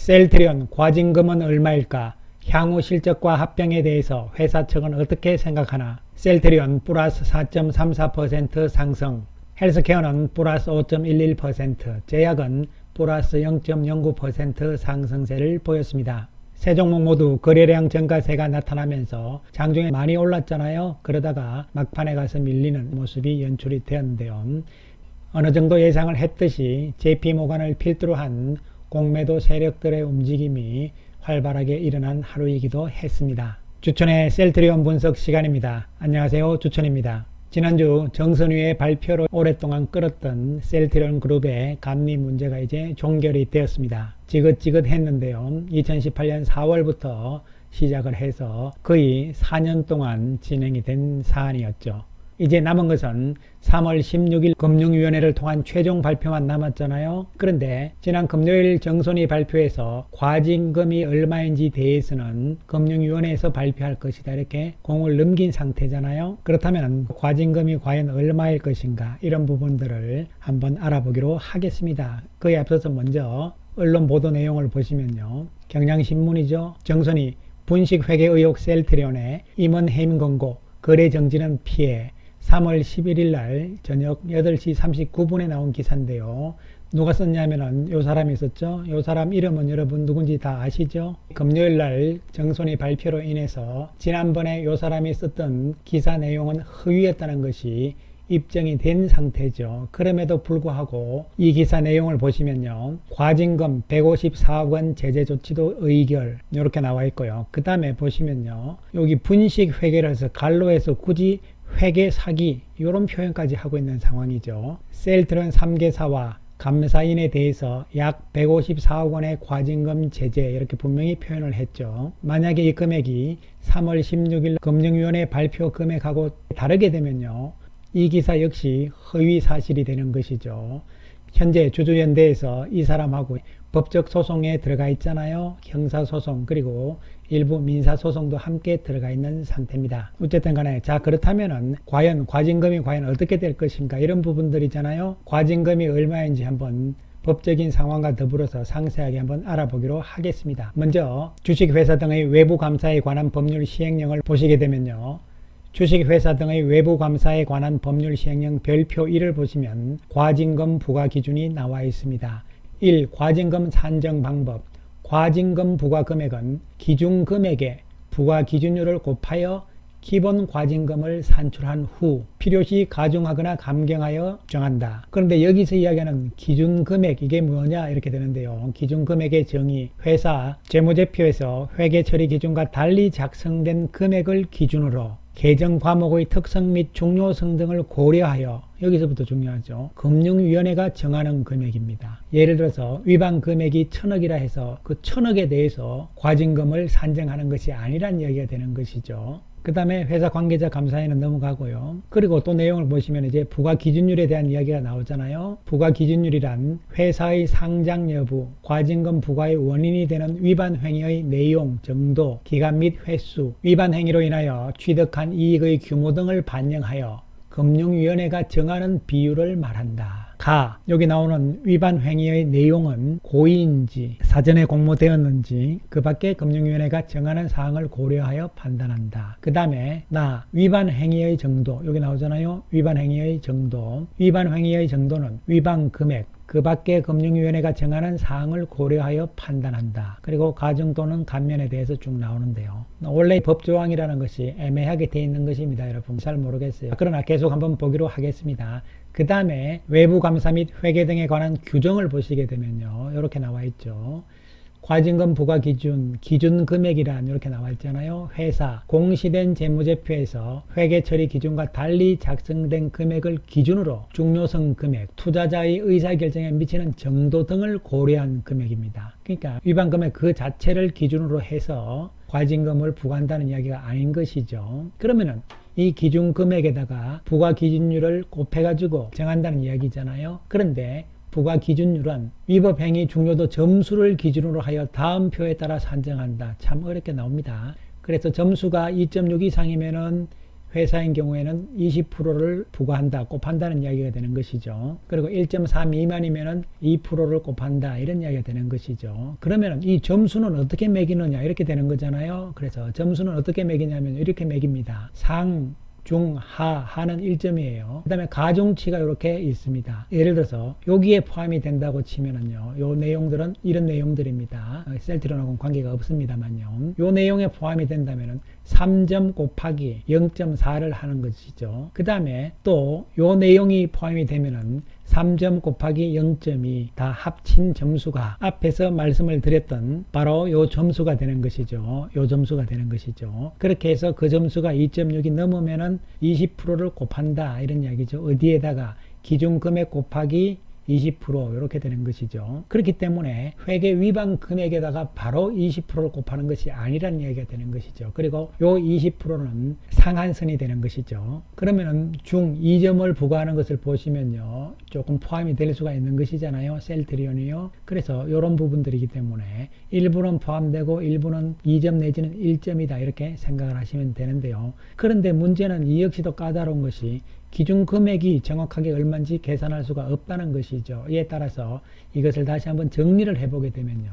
셀트리온 과징금은 얼마일까? 향후 실적과 합병에 대해서 회사 측은 어떻게 생각하나? 셀트리온 플러스 4.34% 상승, 헬스케어는 플러스 5.11%, 제약은 플러스 0.09% 상승세를 보였습니다. 세 종목 모두 거래량 증가세가 나타나면서 장중에 많이 올랐잖아요. 그러다가 막판에 가서 밀리는 모습이 연출이 되었는데요. 어느 정도 예상을 했듯이 JP모간을 필두로 한 공매도 세력들의 움직임이 활발하게 일어난 하루이기도 했습니다. 주천의 셀트리온 분석 시간입니다. 안녕하세요, 주천입니다. 지난주 정선위의 발표로 오랫동안 끌었던 셀트리온 그룹의 감리 문제가 이제 종결이 되었습니다. 지긋지긋했는데요. 2018년 4월부터 시작을 해서 거의 4년 동안 진행이 된 사안이었죠. 이제 남은 것은 3월 16일 금융위원회를 통한 최종 발표만 남았잖아요. 그런데 지난 금요일 정선위 발표에서 과징금이 얼마인지 대해서는 금융위원회에서 발표할 것이다 이렇게 공을 넘긴 상태잖아요. 그렇다면 과징금이 과연 얼마일 것인가 이런 부분들을 한번 알아보기로 하겠습니다. 그에 앞서서 먼저 언론 보도 내용을 보시면요. 경향신문이죠. 정선위 분식회계 의혹 셀트리온의 임원 해임 권고 거래 정지는 피해 3월 11일 날 저녁 8시 39분에 나온 기사인데요. 누가 썼냐면은 요 사람이 있었죠. 요 사람 이름은 여러분 누군지 다 아시죠? 금요일 날 정선위 발표로 인해서 지난번에 요 사람이 썼던 기사 내용은 허위였다는 것이 입증이 된 상태죠. 그럼에도 불구하고 이 기사 내용을 보시면요. 과징금 154억 원 제재 조치도 의결 이렇게 나와 있고요. 그 다음에 보시면요. 여기 분식 회계를 해서 갈로해서 굳이 회계 사기 이런 표현까지 하고 있는 상황이죠. 셀트리온 3개사와 감사인에 대해서 약 154억 원의 과징금 제재 이렇게 분명히 표현을 했죠. 만약에 이 금액이 3월 16일 금융위원회 발표 금액하고 다르게 되면요. 이 기사 역시 허위 사실이 되는 것이죠. 현재 주주연대에서 이 사람하고 법적 소송에 들어가 있잖아요. 형사소송 그리고 일부 민사소송도 함께 들어가 있는 상태입니다. 어쨌든 간에 자 그렇다면은 과연 과징금이 과연 어떻게 될 것인가 이런 부분들이잖아요. 과징금이 얼마인지 한번 법적인 상황과 더불어서 상세하게 한번 알아보기로 하겠습니다. 먼저 주식회사 등의 외부 감사에 관한 법률 시행령을 보시게 되면요. 주식회사 등의 외부 감사에 관한 법률 시행령 별표 1을 보시면 과징금 부과 기준이 나와 있습니다. 1. 과징금 산정 방법. 과징금 부과 금액은 기준 금액의 부과 기준율을 곱하여 기본 과징금을 산출한 후 필요시 가중하거나 감경하여 정한다. 그런데 여기서 이야기하는 기준 금액 이게 뭐냐 이렇게 되는데요. 기준 금액의 정의 회사 재무제표에서 회계 처리 기준과 달리 작성된 금액을 기준으로 계정 과목의 특성 및 중요성 등을 고려하여 여기서부터 중요하죠. 금융위원회가 정하는 금액입니다. 예를 들어서 위반 금액이 1000억이라 해서 그 1000억에 대해서 과징금을 산정하는 것이 아니란 이야기가 되는 것이죠. 그 다음에 회사 관계자 감사에는 넘어가고요. 그리고 또 내용을 보시면 이제 부과 기준율에 대한 이야기가 나오잖아요. 부과 기준율이란 회사의 상장 여부, 과징금 부과의 원인이 되는 위반 행위의 내용, 정도, 기간 및 횟수, 위반 행위로 인하여 취득한 이익의 규모 등을 반영하여 금융위원회가 정하는 비율을 말한다. 여기 나오는 위반 행위의 내용은 고의인지 사전에 공모되었는지 그 밖에 금융위원회가 정하는 사항을 고려하여 판단한다. 그 다음에 위반 행위의 정도 여기 나오잖아요. 위반 행위의 정도. 위반 행위의 정도는 위반 금액 그 밖에 금융위원회가 정하는 사항을 고려하여 판단한다. 그리고 가중 또는 감면에 대해서 쭉 나오는데요. 원래 법조항이라는 것이 애매하게 되어 있는 것입니다. 여러분 잘 모르겠어요. 그러나 계속 한번 보기로 하겠습니다. 그 다음에 외부 감사 및 회계 등에 관한 규정을 보시게 되면요. 이렇게 나와 있죠. 과징금 부과 기준, 기준 금액이란 이렇게 나와 있잖아요. 회사, 공시된 재무제표에서 회계 처리 기준과 달리 작성된 금액을 기준으로 중요성 금액, 투자자의 의사결정에 미치는 정도 등을 고려한 금액입니다. 그러니까 위반 금액 그 자체를 기준으로 해서 과징금을 부과한다는 이야기가 아닌 것이죠. 그러면은 이 기준 금액에다가 부과 기준율을 곱해가지고 정한다는 이야기잖아요. 그런데 부과 기준율은 위법 행위 중요도 점수를 기준으로 하여 다음 표에 따라 산정한다. 참 어렵게 나옵니다. 그래서 점수가 2.6 이상이면은 회사인 경우에는 20%를 부과한다, 곱한다는 이야기가 되는 것이죠. 그리고 1.4 미만이면은 2%를 곱한다, 이런 이야기가 되는 것이죠. 그러면은 이 점수는 어떻게 매기느냐, 이렇게 되는 거잖아요. 그래서 점수는 어떻게 매기냐면 이렇게 매깁니다. 상, 중, 하는 1점이에요. 그 다음에 가중치가 이렇게 있습니다. 예를 들어서 여기에 포함이 된다고 치면은요, 요 내용들은 이런 내용들입니다. 셀트리온하고는 관계가 없습니다만요. 요 내용에 포함이 된다면은 3점 곱하기 0.4를 하는 것이죠. 그 다음에 또 요 내용이 포함이 되면은 3점 곱하기 0.2 다 합친 점수가 앞에서 말씀을 드렸던 바로 요 점수가 되는 것이죠. 요 점수가 되는 것이죠. 그렇게 해서 그 점수가 2.6이 넘으면은 20%를 곱한다, 이런 이야기죠. 어디에다가 기준 금액 곱하기 20% 이렇게 되는 것이죠. 그렇기 때문에 회계 위반 금액에다가 바로 20%를 곱하는 것이 아니라는 이야기가 되는 것이죠. 그리고 요 20%는 상한선이 되는 것이죠. 그러면은 중 2점을 부과하는 것을 보시면요, 조금 포함이 될 수가 있는 것이잖아요. 셀트리온이요. 그래서 이런 부분들이기 때문에 일부는 포함되고 일부는 2점 내지는 1점이다, 이렇게 생각을 하시면 되는데요. 그런데 문제는 이 역시도 까다로운 것이 기준 금액이 정확하게 얼마인지 계산할 수가 없다는 것이죠. 이에 따라서 이것을 다시 한번 정리를 해보게 되면요,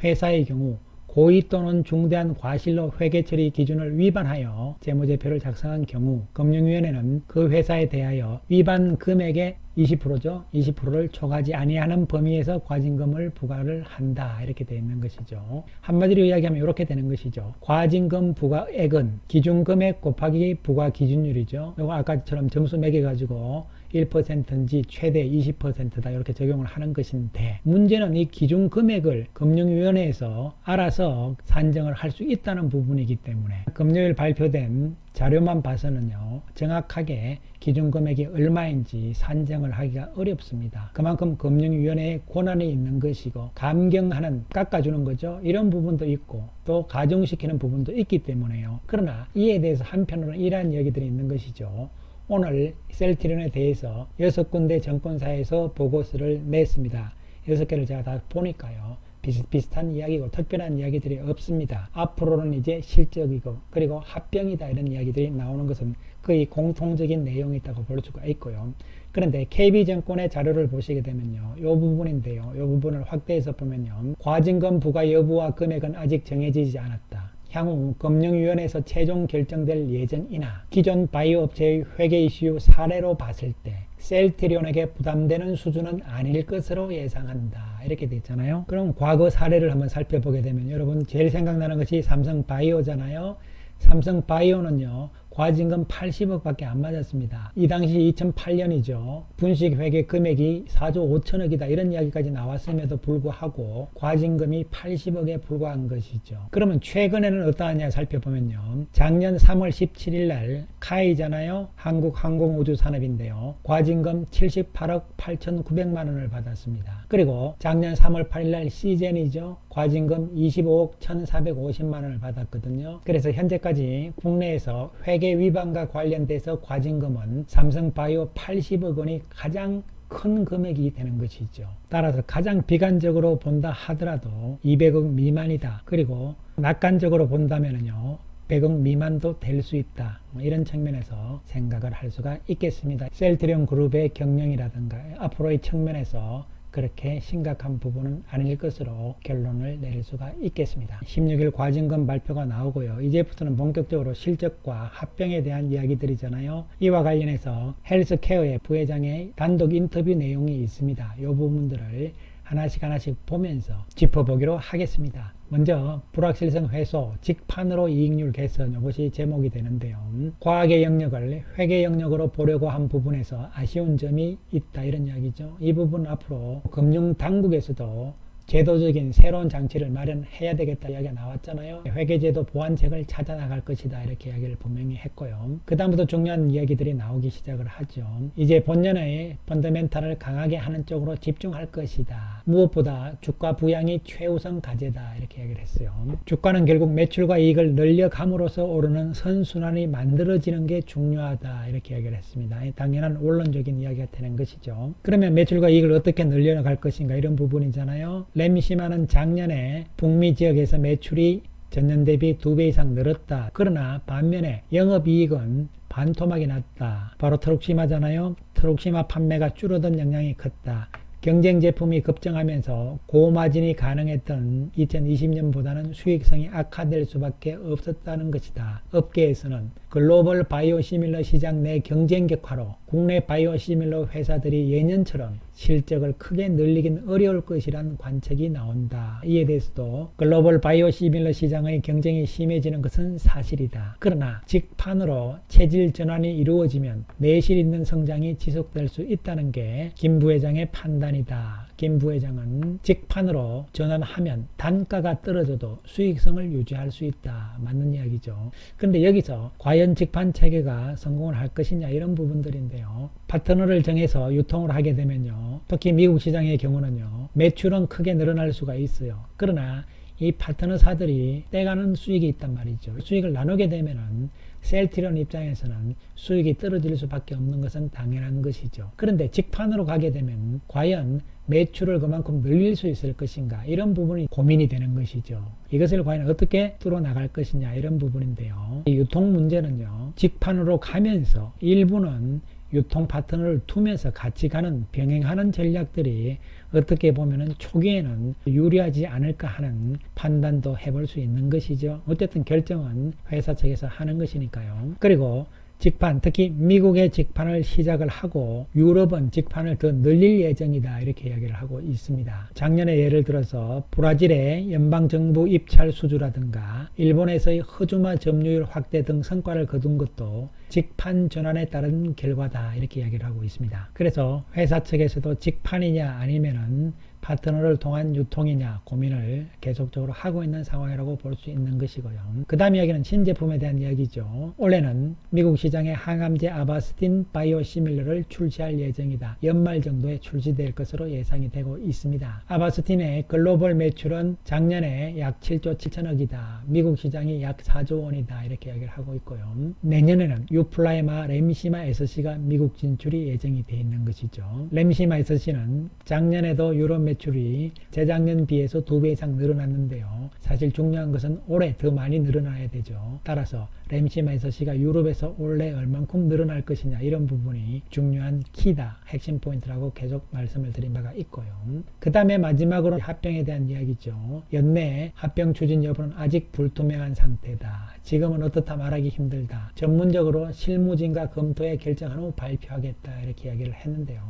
회사의 경우 고의 또는 중대한 과실로 회계처리 기준을 위반하여 재무제표를 작성한 경우 금융위원회는 그 회사에 대하여 위반 금액의 20%죠. 20%를 초과하지 아니하는 범위에서 과징금을 부과를 한다, 이렇게 되어 있는 것이죠. 한마디로 이야기하면 이렇게 되는 것이죠. 과징금 부과액은 기준금액 곱하기 부과 기준율이죠. 이거 아까처럼 점수 매겨가지고 1%인지 최대 20%다, 이렇게 적용을 하는 것인데, 문제는 이 기준 금액을 금융위원회에서 알아서 산정을 할 수 있다는 부분이기 때문에 금요일 발표된 자료만 봐서는요, 정확하게 기준 금액이 얼마인지 산정을 하기가 어렵습니다. 그만큼 금융위원회에 권한이 있는 것이고 감경하는, 깎아주는 거죠. 이런 부분도 있고 또 가중시키는 부분도 있기 때문에요. 그러나 이에 대해서 한편으로는 이러한 얘기들이 있는 것이죠. 오늘 셀트리온에 대해서 6군데 정권사에서 보고서를 냈습니다. 6개를 제가 다 보니까요, 비슷비슷한 이야기고 특별한 이야기들이 없습니다. 앞으로는 이제 실적이고 그리고 합병이다, 이런 이야기들이 나오는 것은 거의 공통적인 내용이 있다고 볼 수가 있고요. 그런데 KB증권의 자료를 보시게 되면요, 이 부분인데요, 이 부분을 확대해서 보면요, 과징금 부과 여부와 금액은 아직 정해지지 않았다. 향후 금융위원회에서 최종 결정될 예정이나 기존 바이오 업체의 회계 이슈 사례로 봤을 때 셀트리온에게 부담되는 수준은 아닐 것으로 예상한다, 이렇게 돼 있잖아요. 그럼 과거 사례를 한번 살펴보게 되면 여러분 제일 생각나는 것이 삼성바이오잖아요. 삼성바이오는요, 과징금 80억 밖에 안 맞았습니다. 이 당시 2008년이죠. 분식회계 금액이 4조 5천억이다, 이런 이야기까지 나왔음에도 불구하고 과징금이 80억에 불과한 것이죠. 그러면 최근에는 어떠하냐 살펴보면요, 작년 3월 17일 날 카이잖아요. 한국항공우주산업인데요. 과징금 78억 8,900만 원을 받았습니다. 그리고 작년 3월 8일 날 시젠이죠. 과징금 25억 1,450만 원을 받았거든요. 그래서 현재까지 국내에서 회계 위반과 관련돼서 과징금은 삼성바이오 80억 원이 가장 큰 금액이 되는 것이죠. 따라서 가장 비관적으로 본다 하더라도 200억 미만이다. 그리고 낙관적으로 본다면요, 100억 미만도 될 수 있다. 이런 측면에서 생각을 할 수가 있겠습니다. 셀트리온 그룹의 경영이라든가 앞으로의 측면에서 그렇게 심각한 부분은 아닐 것으로 결론을 내릴 수가 있겠습니다. 16일 과징금 발표가 나오고요. 이제부터는 본격적으로 실적과 합병에 대한 이야기들이잖아요. 이와 관련해서 헬스케어의 부회장의 단독 인터뷰 내용이 있습니다. 이 부분들을 하나씩 보면서 짚어보기로 하겠습니다. 먼저 불확실성 해소, 직판으로 이익률 개선, 이것이 제목이 되는데요. 과학의 영역을 회계 영역으로 보려고 한 부분에서 아쉬운 점이 있다, 이런 이야기죠. 이 부분 앞으로 금융당국에서도 제도적인 새로운 장치를 마련해야 되겠다 이야기가 나왔잖아요. 회계제도 보완책을 찾아 나갈 것이다, 이렇게 이야기를 분명히 했고요. 그 다음부터 중요한 이야기들이 나오기 시작을 하죠. 이제 본년의 펀더멘탈을 강하게 하는 쪽으로 집중할 것이다. 무엇보다 주가 부양이 최우선 과제다, 이렇게 이야기를 했어요. 주가는 결국 매출과 이익을 늘려감으로써 오르는 선순환이 만들어지는 게 중요하다, 이렇게 이야기를 했습니다. 당연한 원론적인 이야기가 되는 것이죠. 그러면 매출과 이익을 어떻게 늘려나갈 것인가, 이런 부분이잖아요. 램시마는 작년에 북미 지역에서 매출이 전년 대비 2배 이상 늘었다. 그러나 반면에 영업이익은 반토막이 났다. 바로 트룩시마잖아요. 트룩시마 판매가 줄어든 영향이 컸다. 경쟁 제품이 급증하면서 고마진이 가능했던 2020년보다는 수익성이 악화될 수밖에 없었다는 것이다. 업계에서는 글로벌 바이오시밀러 시장 내 경쟁 격화로 국내 바이오시밀러 회사들이 예년처럼 실적을 크게 늘리긴 어려울 것이란 관측이 나온다. 이에 대해서도 글로벌 바이오시밀러 시장의 경쟁이 심해지는 것은 사실이다. 그러나 직판으로 체질 전환이 이루어지면 내실 있는 성장이 지속될 수 있다는 게 김 부회장의 판단이다. 김 부회장은 직판으로 전환하면 단가가 떨어져도 수익성을 유지할 수 있다. 맞는 이야기죠. 그런데 여기서 과연 직판 체계가 성공을 할 것이냐 이런 부분들인데요. 파트너를 정해서 유통을 하게 되면요. 특히 미국 시장의 경우는요. 매출은 크게 늘어날 수가 있어요. 그러나 이 파트너사들이 떼가는 수익이 있단 말이죠. 수익을 나누게 되면은 셀트리온 입장에서는 수익이 떨어질 수밖에 없는 것은 당연한 것이죠. 그런데 직판으로 가게 되면 과연 매출을 그만큼 늘릴 수 있을 것인가 이런 부분이 고민이 되는 것이죠. 이것을 과연 어떻게 뚫어나갈 것이냐 이런 부분인데요. 이 유통 문제는요. 직판으로 가면서 일부는 유통 파트너를 두면서 같이 가는 병행하는 전략들이 어떻게 보면은 초기에는 유리하지 않을까 하는 판단도 해볼 수 있는 것이죠. 어쨌든 결정은 회사 측에서 하는 것이니까요. 그리고 직판, 특히 미국의 직판을 시작을 하고 유럽은 직판을 더 늘릴 예정이다 이렇게 이야기를 하고 있습니다. 작년에 예를 들어서 브라질의 연방정부 입찰 수주라든가 일본에서의 허주마 점유율 확대 등 성과를 거둔 것도 직판 전환에 따른 결과다 이렇게 이야기를 하고 있습니다. 그래서 회사 측에서도 직판이냐 아니면은 파트너를 통한 유통이냐 고민을 계속적으로 하고 있는 상황이라고 볼 수 있는 것이고요. 그 다음 이야기는 신제품에 대한 이야기죠. 올해는 미국 시장에 항암제 아바스틴 바이오시밀러를 출시할 예정이다. 연말 정도에 출시될 것으로 예상이 되고 있습니다. 아바스틴의 글로벌 매출은 작년에 약 7조 7천억이다. 미국 시장이 약 4조 원이다. 이렇게 이야기를 하고 있고요. 내년에는 유플라이마 렘시마 SC가 미국 진출이 예정이 되어 있는 것이죠. 렘시마 SC는 작년에도 유럽 매출이 재작년 비해서 2배 이상 늘어났는데요. 사실 중요한 것은 올해 더 많이 늘어나야 되죠. 따라서 렘시마 SC가 유럽에서 올해 얼만큼 늘어날 것이냐 이런 부분이 중요한 키다. 핵심 포인트라고 계속 말씀을 드린 바가 있고요. 그 다음에 마지막으로 합병에 대한 이야기죠. 연내 합병 추진 여부는 아직 불투명한 상태다. 지금은 어떻다 말하기 힘들다. 전문적으로 실무진과 검토해 결정한 후 발표하겠다. 이렇게 이야기를 했는데요.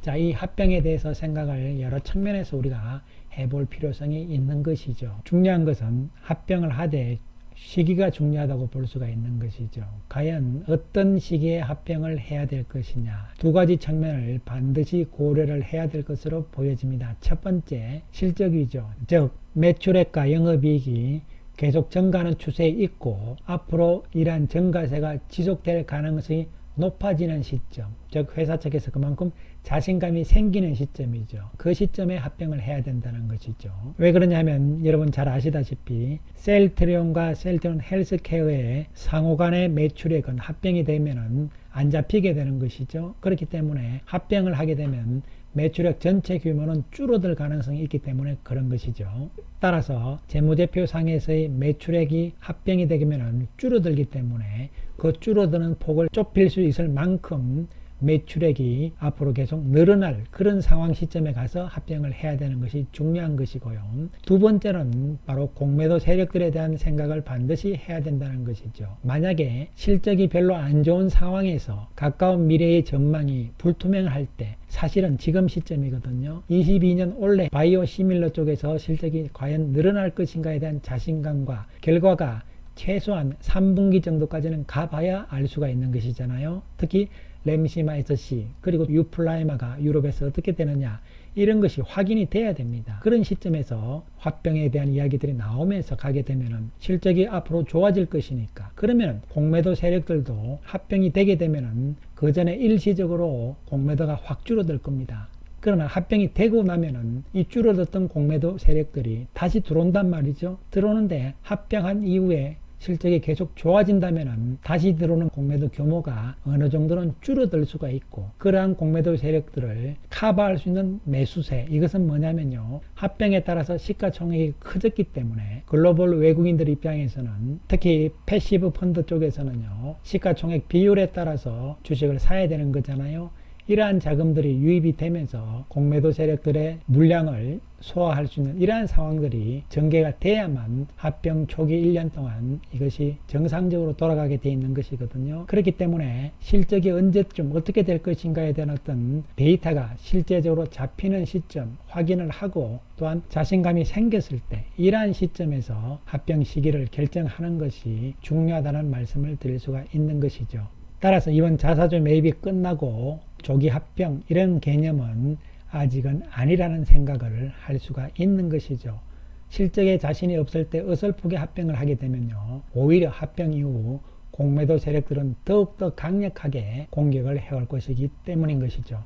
자, 이 합병에 대해서 생각을 여러 측면에서 우리가 해볼 필요성이 있는 것이죠. 중요한 것은 합병을 하되 시기가 중요하다고 볼 수가 있는 것이죠. 과연 어떤 시기에 합병을 해야 될 것이냐. 두 가지 측면을 반드시 고려를 해야 될 것으로 보여집니다. 첫 번째, 실적 위조. 즉, 매출액과 영업이익이 계속 증가하는 추세에 있고 앞으로 이러한 증가세가 지속될 가능성이 높아지는 시점, 즉 회사 측에서 그만큼 자신감이 생기는 시점이죠. 그 시점에 합병을 해야 된다는 것이죠. 왜 그러냐면 여러분 잘 아시다시피 셀트리온과 셀트리온 헬스케어의 상호 간의 매출액은 합병이 되면은 안 잡히게 되는 것이죠. 그렇기 때문에 합병을 하게 되면 매출액 전체 규모는 줄어들 가능성이 있기 때문에 그런 것이죠. 따라서 재무제표 상에서의 매출액이 합병이 되면 줄어들기 때문에 그 줄어드는 폭을 좁힐 수 있을 만큼 매출액이 앞으로 계속 늘어날 그런 상황 시점에 가서 합병을 해야 되는 것이 중요한 것이고요. 두 번째는 바로 공매도 세력들에 대한 생각을 반드시 해야 된다는 것이죠. 만약에 실적이 별로 안 좋은 상황에서 가까운 미래의 전망이 불투명할 때 사실은 지금 시점이거든요. 22년 올해 바이오 시밀러 쪽에서 실적이 과연 늘어날 것인가에 대한 자신감과 결과가 최소한 3분기 정도까지는 가봐야 알 수가 있는 것이잖아요. 특히 렘시마 SC 그리고 유플라이마가 유럽에서 어떻게 되느냐 이런 것이 확인이 돼야 됩니다. 그런 시점에서 합병에 대한 이야기들이 나오면서 가게 되면은 실적이 앞으로 좋아질 것이니까 그러면 공매도 세력들도 합병이 되게 되면은 그 전에 일시적으로 공매도가 확 줄어들 겁니다. 그러나 합병이 되고 나면은 이 줄어들었던 공매도 세력들이 다시 들어온단 말이죠. 들어오는데 합병한 이후에 실적이 계속 좋아진다면 다시 들어오는 공매도 규모가 어느 정도는 줄어들 수가 있고, 그러한 공매도 세력들을 커버할 수 있는 매수세, 이것은 뭐냐면요, 합병에 따라서 시가총액이 커졌기 때문에 글로벌 외국인들 입장에서는, 특히 패시브 펀드 쪽에서는요, 시가총액 비율에 따라서 주식을 사야 되는 거잖아요. 이러한 자금들이 유입이 되면서 공매도 세력들의 물량을 소화할 수 있는 이러한 상황들이 전개가 돼야만 합병 초기 1년 동안 이것이 정상적으로 돌아가게 돼 있는 것이거든요. 그렇기 때문에 실적이 언제쯤 어떻게 될 것인가에 대한 어떤 데이터가 실제적으로 잡히는 시점 확인을 하고, 또한 자신감이 생겼을 때 이러한 시점에서 합병 시기를 결정하는 것이 중요하다는 말씀을 드릴 수가 있는 것이죠. 따라서 이번 자사주 매입이 끝나고 조기 합병 이런 개념은 아직은 아니라는 생각을 할 수가 있는 것이죠. 실적에 자신이 없을 때 어설프게 합병을 하게 되면요, 오히려 합병 이후 공매도 세력들은 더욱더 강력하게 공격을 해올 것이기 때문인 것이죠.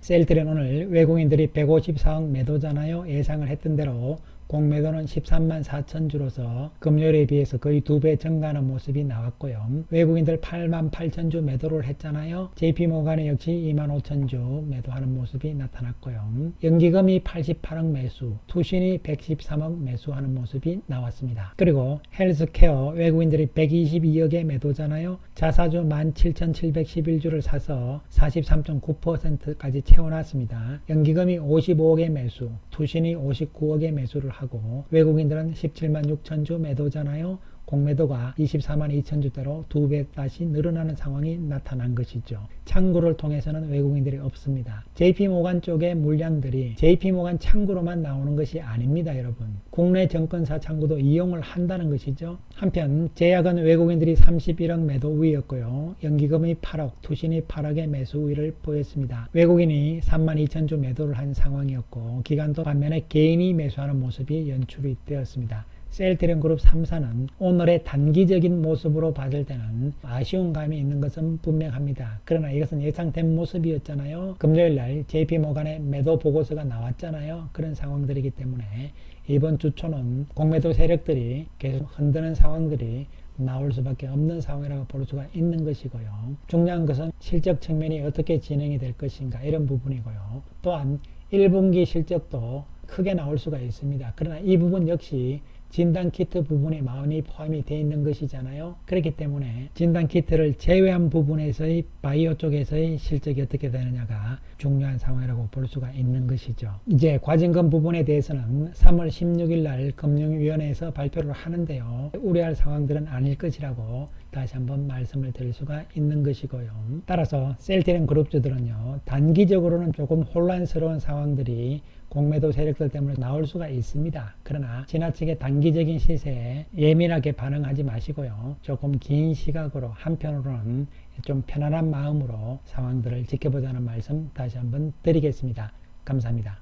셀트리온 오늘 외국인들이 154억 매도잖아요. 예상을 했던 대로 공매도는 13만 4천 주로서 금요일에 비해서 거의 2배 증가하는 모습이 나왔고요. 외국인들 8만 8천 주 매도를 했잖아요. JP모간이 역시 2만 5천 주 매도하는 모습이 나타났고요. 연기금이 88억 매수, 투신이 113억 매수하는 모습이 나왔습니다. 그리고 헬스케어 외국인들이 122억에 매도잖아요. 자사주 17,711주를 사서 43.9%까지 채워놨습니다. 연기금이 55억에 매수, 투신이 59억에 매수를 하고, 외국인들은 17만 6천 주 매도잖아요. 공매도가 24만 2천 주대로 2배 다시 늘어나는 상황이 나타난 것이죠. 창구를 통해서는 외국인들이 없습니다. JP모간 쪽의 물량들이 JP모간 창구로만 나오는 것이 아닙니다, 여러분. 국내 증권사 창구도 이용을 한다는 것이죠. 한편 제약은 외국인들이 31억 매도 우위였고요. 연기금이 8억, 투신이 8억의 매수 우위를 보였습니다. 외국인이 3만 2천 주 매도를 한 상황이었고, 기관도 반면에 개인이 매수하는 모습이 연출이 되었습니다. 셀트리온 그룹 3사는 오늘의 단기적인 모습으로 봤을 때는 아쉬운 감이 있는 것은 분명합니다. 그러나 이것은 예상된 모습이었잖아요. 금요일날 JP모간의 매도 보고서가 나왔잖아요. 그런 상황들이기 때문에 이번 주 초는 공매도 세력들이 계속 흔드는 상황들이 나올 수밖에 없는 상황이라고 볼 수가 있는 것이고요. 중요한 것은 실적 측면이 어떻게 진행이 될 것인가, 이런 부분이고요. 또한 1분기 실적도 크게 나올 수가 있습니다. 그러나 이 부분 역시 진단키트 부분이 많이 포함이 되어 있는 것이잖아요. 그렇기 때문에 진단키트를 제외한 부분에서의 바이오 쪽에서의 실적이 어떻게 되느냐가 중요한 상황이라고 볼 수가 있는 것이죠. 이제 과징금 부분에 대해서는 3월 16일 날 금융위원회에서 발표를 하는데요, 우려할 상황들은 아닐 것이라고 다시 한번 말씀을 드릴 수가 있는 것이고요. 따라서 셀트리온 그룹주들은요, 단기적으로는 조금 혼란스러운 상황들이 공매도 세력들 때문에 나올 수가 있습니다. 그러나 지나치게 단기적인 시세에 예민하게 반응하지 마시고요, 조금 긴 시각으로 한편으로는 좀 편안한 마음으로 상황들을 지켜보자는 말씀 다시 한번 드리겠습니다. 감사합니다.